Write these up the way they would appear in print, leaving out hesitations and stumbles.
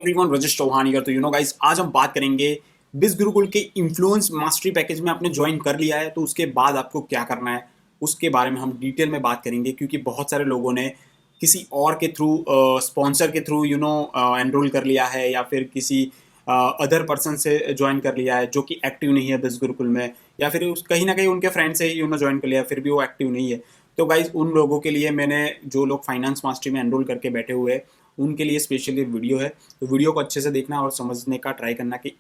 Everyone, Rajish Chauhan here. तो guys, आज हम बात करेंगे बिज गुरुकुल के इन्फ्लुएंस मास्टरी पैकेज में आपने ज्वाइन कर लिया है तो उसके बाद आपको क्या करना है उसके बारे में हम डिटेल में बात करेंगे, क्योंकि बहुत सारे लोगों ने किसी और के थ्रू, स्पॉन्सर के थ्रू एनरोल कर लिया है, या फिर किसी अदर पर्सन से ज्वाइन कर लिया है जो कि एक्टिव नहीं है बिज गुरुकुल में, या फिर कहीं ना कहीं उनके फ्रेंड से ही ज्वाइन कर लिया फिर भी वो एक्टिव नहीं है। तो गाइज, उन लोगों के लिए मैंने, जो लोग फाइनेंस मास्टरी में एनरोल करके बैठे हुए हैं, उनके लिए स्पेशली वीडियो है। तो वीडियो को अच्छे से देखना और समझने का ट्राई करना कि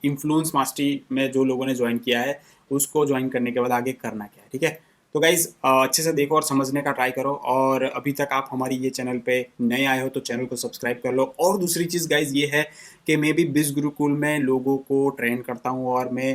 इन्फ्लुएंस मास्टरी में जो लोगों ने ज्वाइन किया है उसको ज्वाइन करने के बाद आगे करना क्या है। ठीक है, तो गाइज अच्छे से देखो और समझने का ट्राई करो। और अभी तक आप हमारी ये चैनल पे नए आए हो तो चैनल को सब्सक्राइब कर लो। और दूसरी चीज़ गाइज ये है कि मैं भी बिज गुरुकुल में लोगों को ट्रेन करता हूँ और मैं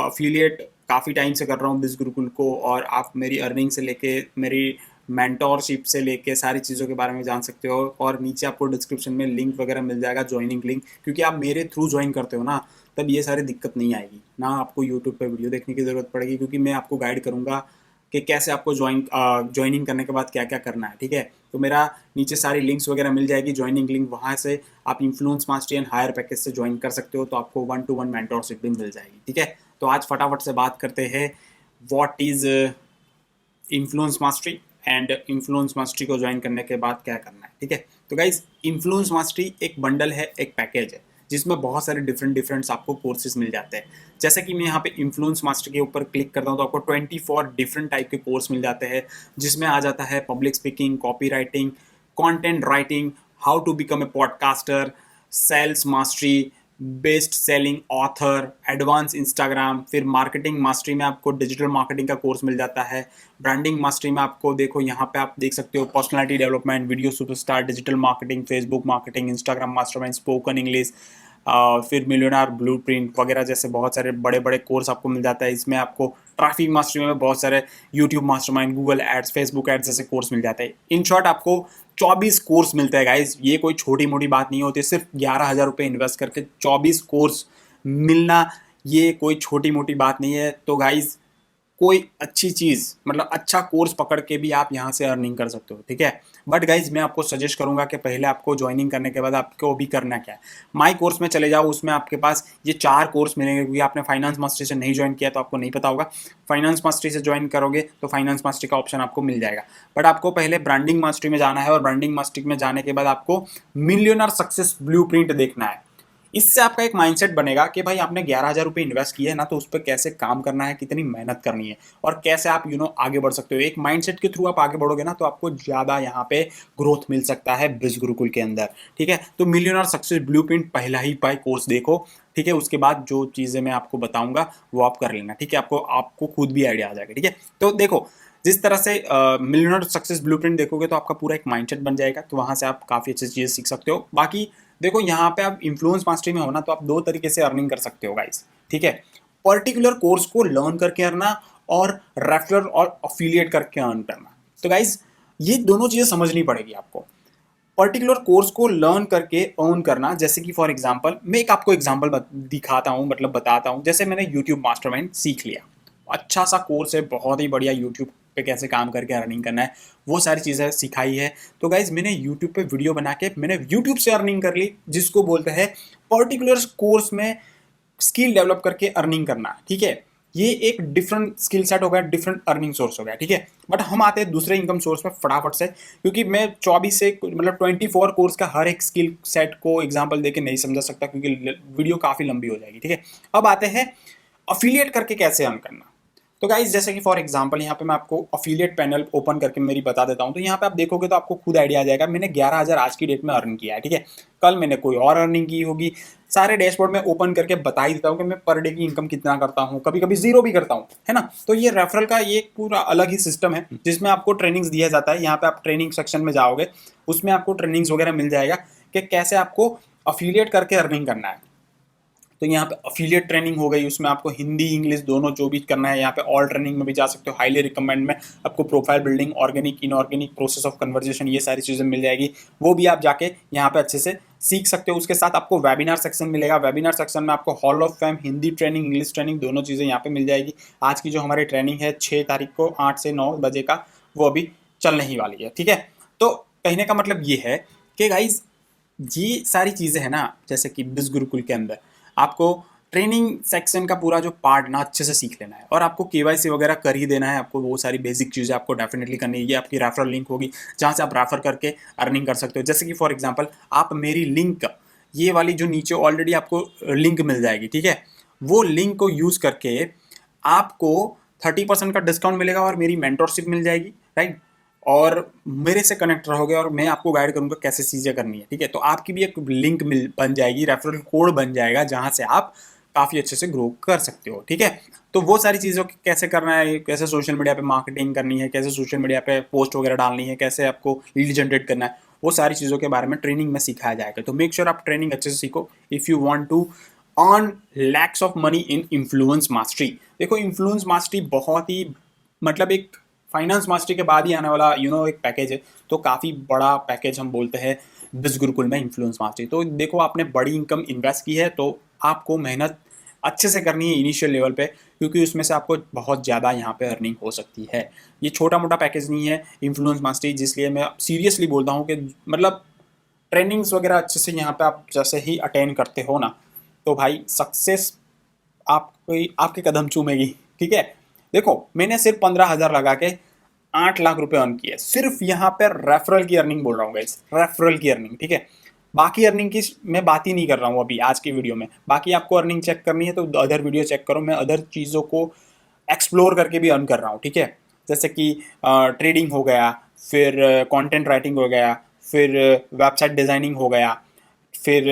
अफिलिएट काफ़ी टाइम से कर रहा हूँ बिज गुरुकुल को। और आप मेरी अर्निंग से लेके, मेरी मेंटोरशिप से लेके सारी चीज़ों के बारे में जान सकते हो। और नीचे आपको डिस्क्रिप्शन में लिंक वगैरह मिल जाएगा, ज्वाइनिंग लिंक, क्योंकि आप मेरे थ्रू ज्वाइन करते हो ना, तब ये सारी दिक्कत नहीं आएगी ना। आपको यूट्यूब पे वीडियो देखने की ज़रूरत पड़ेगी, क्योंकि मैं आपको गाइड करूँगा कि कैसे आपको ज्वाइनिंग करने के बाद क्या क्या करना है। ठीक है, तो मेरा नीचे सारी लिंक्स वगैरह मिल जाएगी, ज्वाइनिंग लिंक, वहाँ से आप influence mastery and higher package से ज्वाइन कर सकते हो। तो आपको 1-to-1 मेंटोरशिप भी मिल जाएगी। ठीक है, तो आज फटाफट से बात करते हैं what is influence mastery and influence mastery को ज्वाइन करने के बाद क्या करना है। ठीक है, तो गाइज, इन्फ्लुएंस मास्टरी एक बंडल है, एक पैकेज है, जिसमें बहुत सारे डिफरेंट डिफरेंट्स आपको कोर्सेज मिल जाते हैं। जैसे कि मैं यहाँ पे इन्फ्लुएंस मास्टर के ऊपर क्लिक करता हूँ तो आपको 24 डिफरेंट टाइप के कोर्स मिल जाते हैं, जिसमें आ जाता है public speaking, copy writing, content writing, how to become a podcaster, sales mastery, best selling author, advance Instagram. फिर मार्केटिंग मास्टरी में आपको डिजिटल मार्केटिंग का कोर्स मिल जाता है। ब्रांडिंग मास्टरी में आपको, देखो यहाँ पे आप देख सकते हो, personality development, video superstar, digital marketing, Facebook marketing, Instagram mastermind, spoken English, फिर मिलियनर ब्लूप्रिंट वगैरह जैसे बहुत सारे बड़े बड़े कोर्स आपको मिल जाता है। इसमें आपको ट्रैफिक मास्टरी में बहुत सारे YouTube mastermind, Google ads, Facebook ads जैसे कोर्स मिल जाते हैं। इन शॉर्ट आपको 24 कोर्स मिलते हैं गाइज। ये कोई छोटी मोटी बात नहीं होती, सिर्फ 11,000 रुपये इन्वेस्ट करके 24 कोर्स मिलना ये कोई छोटी मोटी बात नहीं है। तो गाइज, कोई अच्छी चीज़, मतलब अच्छा कोर्स पकड़ के भी आप यहाँ से अर्निंग कर सकते हो। ठीक है, बट गाइज, मैं आपको सजेस्ट करूँगा कि पहले आपको ज्वाइनिंग करने के बाद आपको भी करना क्या है। माई कोर्स में चले जाओ, उसमें आपके पास ये 4 कोर्स मिलेंगे, क्योंकि आपने फाइनेंस मास्टरी से नहीं ज्वाइन किया तो आपको नहीं पता होगा। फाइनेंस मास्टरी से ज्वाइन करोगे तो फाइनेंस मास्टरी का ऑप्शन आपको मिल जाएगा, बट आपको पहले ब्रांडिंग मास्टरी में जाना है। और ब्रांडिंग मास्टरी में जाने के बाद आपको मिलियनर सक्सेस ब्लूप्रिंट देखना है। इससे आपका एक माइंडसेट बनेगा कि भाई आपने 11,000 रुपये इन्वेस्ट किए है ना, तो उस पर कैसे काम करना है, कितनी मेहनत करनी है, और कैसे आप आगे बढ़ सकते हो। एक माइंडसेट के थ्रू आप आगे बढ़ोगे ना, तो आपको ज़्यादा यहाँ पे ग्रोथ मिल सकता है बिज गुरुकुल के अंदर। ठीक है, तो मिलियनर सक्सेस ब्लूप्रिंट पहला ही पाई कोर्स देखो। ठीक है, उसके बाद जो चीज़ें मैं आपको बताऊंगा वो आप कर लेना। ठीक है, आपको आपको खुद भी आइडिया आ जाएगा। ठीक है, तो देखो, जिस तरह से मिलियनर सक्सेस ब्लूप्रिंट देखोगे तो आपका पूरा एक माइंडसेट बन जाएगा, तो वहाँ से आप काफ़ी अच्छी चीज़ें सीख सकते हो। बाकी देखो, यहाँ पे आप इन्फ्लुएंस मास्टरी में हो ना, तो आप 2 तरीके से अर्निंग कर सकते हो गाइस। ठीक है, पर्टिकुलर कोर्स को लर्न करके अर्ना, और रेफरल और अफिलिएट करके अर्न करना। तो गाइस, ये दोनों चीज़ें समझनी पड़ेगी आपको। पर्टिकुलर कोर्स को लर्न करके अर्न करना, जैसे कि फॉर एग्जांपल मैं एक आपको एग्जांपल दिखाता हूँ, मतलब बताता हूँ। जैसे मैंने यूट्यूब मास्टरमाइंड सीख लिया, अच्छा सा कोर्स है, बहुत ही बढ़िया, यूट्यूब पे कैसे काम करके अर्निंग करना है वो सारी चीज़ें सिखाई है। तो गाइज, मैंने यूट्यूब पे वीडियो बना के मैंने यूट्यूब से अर्निंग कर ली, जिसको बोलते हैं पर्टिकुलर कोर्स में स्किल डेवलप करके अर्निंग करना। ठीक है, ये एक डिफरेंट स्किल सेट हो गया, डिफरेंट अर्निंग सोर्स हो गया। ठीक है, बट हम आते हैं दूसरे इनकम सोर्स में फटाफट से, क्योंकि मैं 24 से, मतलब 24 कोर्स का हर एक स्किल सेट को एग्जांपल देके नहीं समझा सकता, क्योंकि वीडियो काफ़ी लंबी हो जाएगी। ठीक है, अब आते हैं अफिलिएट करके कैसे अर्न करना। तो गाइज, जैसे कि फॉर एग्जांपल यहाँ पे मैं आपको अफिलिएट पैनल ओपन करके मेरी बता देता हूँ। तो यहाँ पे आप देखोगे तो आपको खुद आइडिया आ जाएगा। मैंने 11,000 आज की डेट में अर्न किया है। ठीक है, कल मैंने कोई और अर्निंग की होगी, सारे डैशबोर्ड में ओपन करके बता ही देता हूँ कि मैं पर डे की इनकम कितना करता हूँ, कभी कभी जीरो भी करता हूँ, है ना। तो ये रेफरल का ये पूरा अलग ही सिस्टम है, जिसमें आपको ट्रेनिंग्स दिया जाता है। यहाँ पे आप ट्रेनिंग सेक्शन में जाओगे, उसमें आपको ट्रेनिंग्स वगैरह मिल जाएगा कि कैसे आपको अफिलिएट करके अर्निंग करना है। तो यहाँ पे अफिलिएट ट्रेनिंग हो गई, उसमें आपको हिंदी इंग्लिश दोनों जो भी करना है। यहाँ पे ऑल ट्रेनिंग में भी जा सकते हो, हाईली रिकमेंड में आपको profile building, organic inorganic, process of conversation, ये सारी चीज़ें मिल जाएगी। वो भी आप जाके यहाँ पे अच्छे से सीख सकते हो। उसके साथ आपको वेबिनार सेक्शन मिलेगा। वेबिनार सेक्शन में आपको hall of fame, Hindi training, English training, दोनों चीज़ें यहाँ पे मिल जाएगी। आज की जो हमारी ट्रेनिंग है 6 तारीख को 8 से 9 बजे का, वो अभी चलने ही वाली है। ठीक है, तो कहने का मतलब ये है कि गाइज, ये सारी चीज़ें हैं ना, जैसे कि बिज़ गुरुकुल के अंदर आपको ट्रेनिंग सेक्शन का पूरा जो पार्ट ना अच्छे से सीख लेना है, और आपको केवाईसी वगैरह कर ही देना है। आपको वो सारी बेसिक चीज़ें आपको डेफिनेटली करनी है। ये आपकी रेफरल लिंक होगी जहाँ से आप रेफर करके अर्निंग कर सकते हो। जैसे कि फॉर एग्जांपल आप मेरी लिंक, ये वाली जो नीचे ऑलरेडी आपको लिंक मिल जाएगी, ठीक है, वो लिंक को यूज़ करके आपको 30% का डिस्काउंट मिलेगा और मेरी मेंटोरशिप मिल जाएगी, राइट। और मेरे से कनेक्ट रहोगे और मैं आपको गाइड करूंगा कैसे चीज़ें करनी है, ठीक है। तो आपकी भी एक लिंक मिल बन जाएगी, रेफरल कोड बन जाएगा, जहां से आप काफ़ी अच्छे से ग्रो कर सकते हो, ठीक है। तो वो सारी चीज़ों को कैसे करना है, कैसे सोशल मीडिया पे मार्केटिंग करनी है, कैसे सोशल मीडिया पे पोस्ट वगैरह डालनी है, कैसे आपको लीड जनरेट करना है, वो सारी चीज़ों के बारे में ट्रेनिंग में सिखाया जाएगा। तो मेक श्योर आप ट्रेनिंग अच्छे से सीखो if you want to earn lakhs of money in influence mastery. देखो इन्फ्लुएंस मास्टरी बहुत ही, मतलब एक फाइनेंस मास्टरी के बाद ही आने वाला एक पैकेज है। तो काफ़ी बड़ा पैकेज हम बोलते हैं बिज गुरुकुल में इन्फ्लुएंस मास्टरी। तो देखो आपने बड़ी इनकम इन्वेस्ट की है, तो आपको मेहनत अच्छे से करनी है इनिशियल लेवल पे, क्योंकि उसमें से आपको बहुत ज़्यादा यहाँ पे अर्निंग हो सकती है। ये छोटा मोटा पैकेज नहीं है इन्फ्लुएंस मास्टरी, जिसलिए मैं सीरियसली बोलता हूँ कि मतलब ट्रेनिंग्स वगैरह अच्छे से यहाँ पे आप जैसे ही अटेंड करते हो ना, तो भाई सक्सेस आपको आपके कदम चूमेगी, ठीक है। देखो मैंने सिर्फ 15,000 लगा के 8 लाख रुपए अर्न किए, सिर्फ यहाँ पे रेफरल की अर्निंग बोल रहा हूँ गाइस, रेफरल की अर्निंग, ठीक है। बाकी अर्निंग की मैं बात ही नहीं कर रहा हूँ अभी आज की वीडियो में। बाकी आपको अर्निंग चेक करनी है तो अदर वीडियो चेक करो, मैं अदर चीज़ों को एक्सप्लोर करके भी अर्न कर रहा हूँ, ठीक है। जैसे कि ट्रेडिंग हो गया, फिर कंटेंट राइटिंग हो गया, फिर वेबसाइट डिज़ाइनिंग हो गया, फिर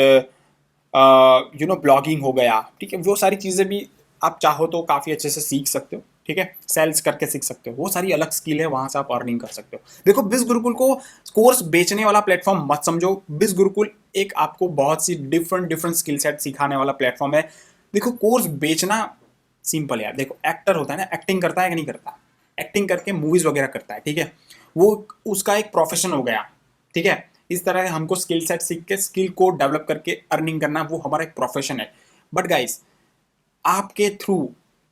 ब्लॉगिंग हो गया, ठीक है। वो सारी चीज़ें भी आप चाहो तो काफ़ी अच्छे से सीख सकते हो, ठीक है। सेल्स करके सीख सकते हो, वो सारी अलग स्किल है, वहाँ से आप अर्निंग कर सकते हो। देखो बिज गुरुकुल को कोर्स बेचने वाला प्लेटफॉर्म मत समझो। बिज गुरुकुल एक आपको बहुत सी डिफरेंट डिफरेंट स्किल सेट सिखाने वाला प्लेटफॉर्म है। देखो कोर्स बेचना सिंपल है यार। देखो एक्टर होता है ना, एक्टिंग करता है कि नहीं करता, एक्टिंग करके मूवीज वगैरह करता है, ठीक है। वो उसका एक प्रोफेशन हो गया, ठीक है। इस तरह हमको स्किल सेट सीख के स्किल को डेवलप करके अर्निंग करना, वो हमारा एक प्रोफेशन है। बट गाइस आपके थ्रू,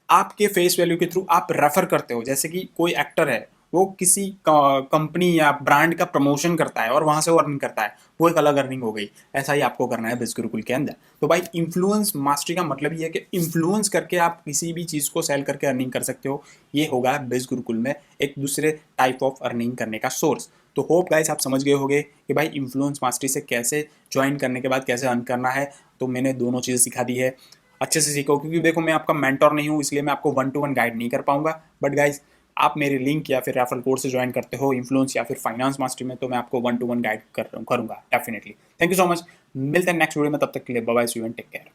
आपके फेस वैल्यू के थ्रू आप रेफर करते हो। जैसे कि कोई एक्टर है, वो किसी कंपनी या ब्रांड का प्रमोशन करता है और वहां से वो अर्निंग करता है, वो एक अलग अर्निंग हो गई। ऐसा ही आपको करना है बिज गुरुकुल के अंदर। तो भाई इन्फ्लुएंस मास्टरी का मतलब ये है कि इन्फ्लुएंस करके आप किसी भी चीज़ को सेल करके अर्निंग कर सकते हो। ये होगा बिज गुरुकुल में एक दूसरे टाइप ऑफ अर्निंग करने का सोर्स। तो होप गाइस आप समझ गए होंगे कि भाई इन्फ्लुएंस मास्टरी से कैसे ज्वाइन करने के बाद कैसे अर्न करना है। तो मैंने दोनों चीज़ें सिखा दी है, अच्छे से सीखो। क्योंकि देखो मैं आपका मेंटोर नहीं हूँ, इसलिए मैं आपको 1-to-1 गाइड नहीं कर पाऊंगा। बट गाइज आप मेरे लिंक या फिर रेफरल कोड से ज्वाइन करते हो इन्फ्लुएंस या फिर फाइनेंस मास्टरी में, तो मैं आपको 1-to-1 गाइड करूंगा definitely. Thank you so much, मिलते हैं नेक्स्ट वीडियो में, तब तक के लिए bye bye, see you and take care.